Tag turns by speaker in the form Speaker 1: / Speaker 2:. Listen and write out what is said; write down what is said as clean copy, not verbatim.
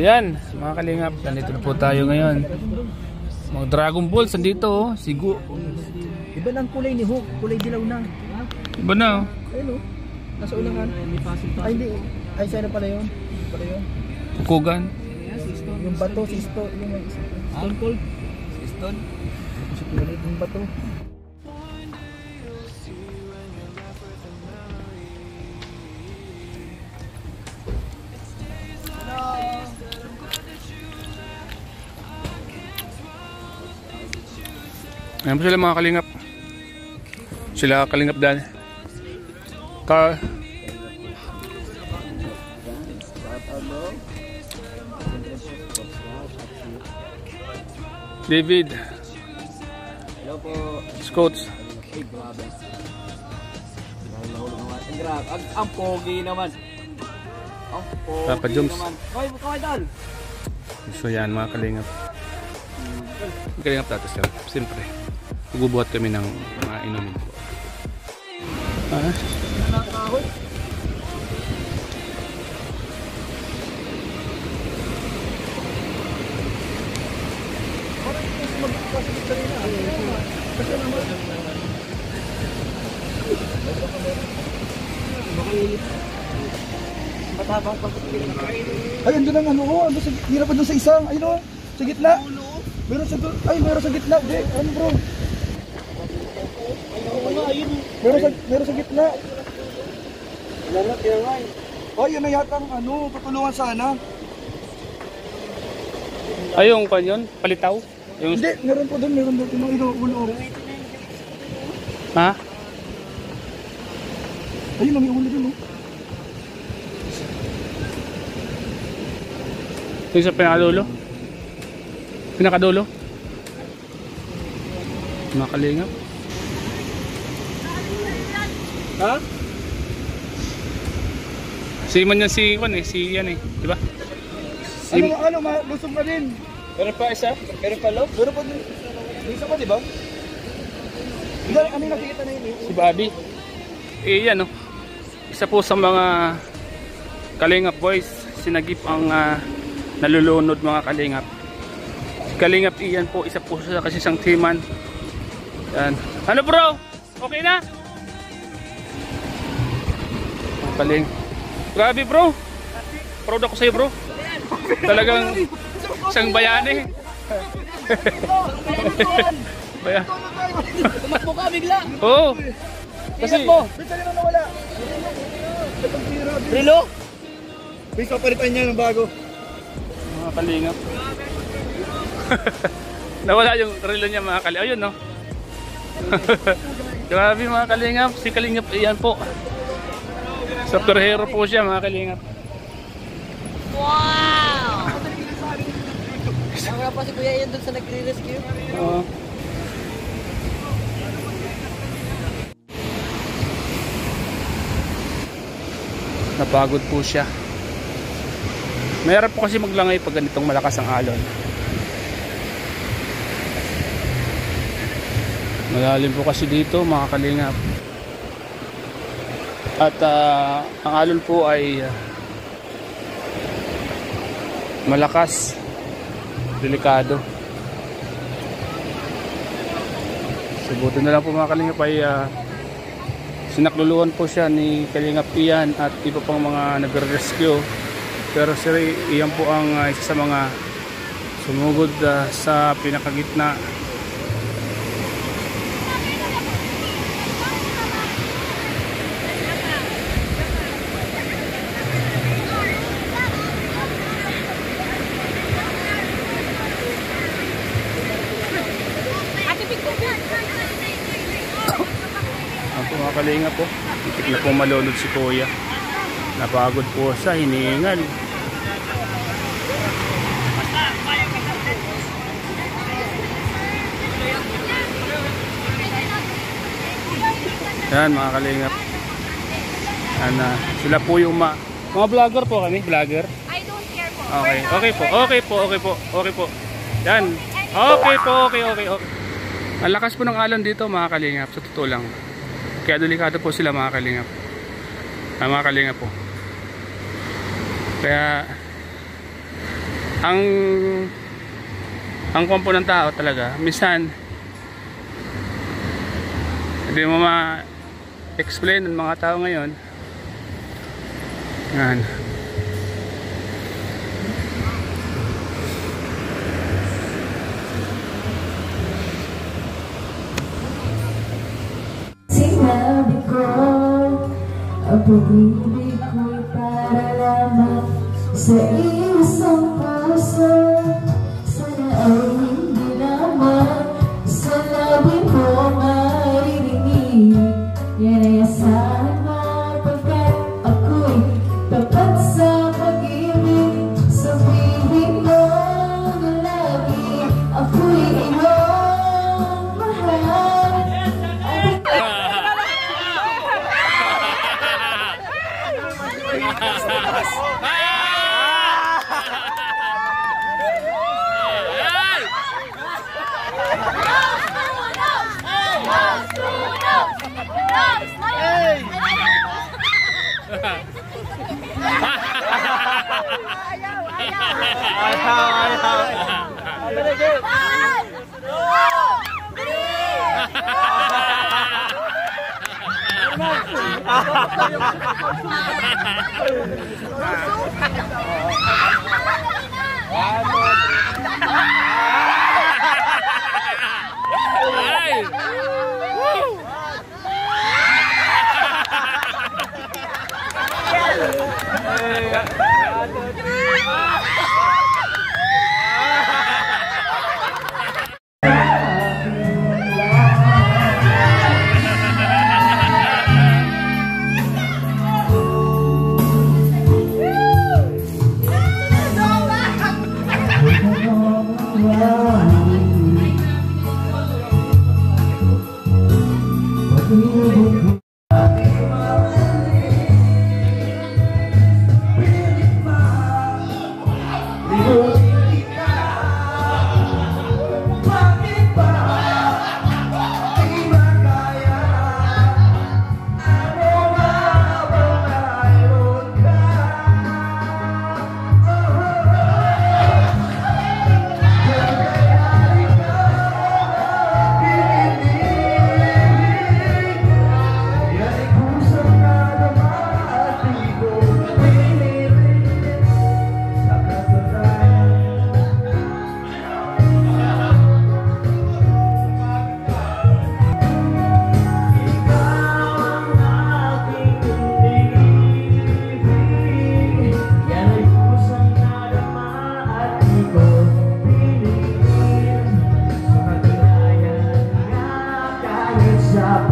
Speaker 1: Ayan, mga kalingap, nandito na po tayo ngayon. Mga Dragon Balls, nandito oh, sigo.
Speaker 2: Iba lang kulay ni Hook, kulay dilaw na.
Speaker 1: Iba na oh.
Speaker 2: Ayun oh, nasa ulangan. Ay hindi, ay sana pala yun. Pala yun.
Speaker 1: Pukugan.
Speaker 2: Yung bato, si Stone, yung may Stone Cold. Si Stone? Si Pilit yung bato.
Speaker 1: Ayan po sila mga kalingap. Sila kalingap dahil David.
Speaker 2: Hello po.
Speaker 1: Scouts.
Speaker 2: Ang pogi naman. Ang pogi
Speaker 1: Papa Jones.
Speaker 2: naman. Kaway dal.
Speaker 1: So yan mga kalingap. Kalingap tatas yan. Siyempre. Magbubuhat kami ng mga inumin po.
Speaker 2: Ay, andun ang ano ko. Hirap pa doon sa isang. Ayun o. Sa gitna. Meron sa gitna. Ano bro? Meron sa gitna. Ay, yun na yata ang ano. Tutulungan sana.
Speaker 1: Ay, yung kanyon? Palitaw? Yung...
Speaker 2: Hindi, meron po doon. Meron doon. Yung ilo, ulo.
Speaker 1: Ha?
Speaker 2: Ayun, may ulo doon.
Speaker 1: Yung sa pinakadulo? Pinakadulo? Mga kalingap.
Speaker 2: Ha?
Speaker 1: Si man yan si Juan eh, si yan eh, di ba? Si...
Speaker 2: Lusog na din.
Speaker 1: Meron pa isa? Meron pa loob?
Speaker 2: Meron pa din. Isa pa, di ba? Hindi, ano yung nakikita na yun?
Speaker 1: Si Bobby. Eh yan oh. Isa po sa mga Kalingap boys, sinagip ang nalulunod mga kalingap. Si Kalingap Ian po, isa po sa kasi isang teaman. Yan. Ano bro? Okay na? Kaling. Grabe bro. Proud ako sa'yo bro. Talagang isang bayani. Bayan.
Speaker 2: Tumakbo ka bigla.
Speaker 1: Oo. Kasi
Speaker 2: Bisa na nawala. Rilo? Bisa palitan niya ng bago.
Speaker 1: mga kalingap. Nawala yung relo niya mga kalingap. Ayun no. Grabe mga kalingap. Si Kalingap Ian po. Software hero po siya mga kalingap.
Speaker 2: Wow! Nakaka pa si Kuya Ian doon sa nagre-rescue.
Speaker 1: Oo. Napagod po siya. Mayroon po kasi maglangay pag ganitong malakas ang alon. Malalim po kasi dito mga kalingap. At ang alon po ay malakas, delikado. Subuto na lang po mga kalingap ay sinakluluan po siya ni Kalingap Ian at iba pang mga nagre-rescue. Pero si Ian po ang isa sa mga sumugod sa pinakagitna. Mga kalingap po, itik na po malunod si Kuya. Napagod po siya, hiningal. Yan mga kalingap. Sila po yung mga vlogger po kami, vlogger.
Speaker 3: I don't care po.
Speaker 1: Okay po. Yan. Okay. Ang lakas po ng alon dito mga kalingap, sa totoo lang. Kaya delikado po sila mga kalingap. Mga kalingap po. Kaya ang kompo ng tao talaga minsan hindi mo ma-explain ng mga tao ngayon. Yan.
Speaker 3: Sinabi ko, ang pag-ibig ko'y para lamang sa isang puso. Sana ay hindi naman sa labi mo maririnig. Yan ay asahan mo pagkat ako'y tapat sa pag-ibig. Sabihin mo na lagi ako'y iyong mahal. Sa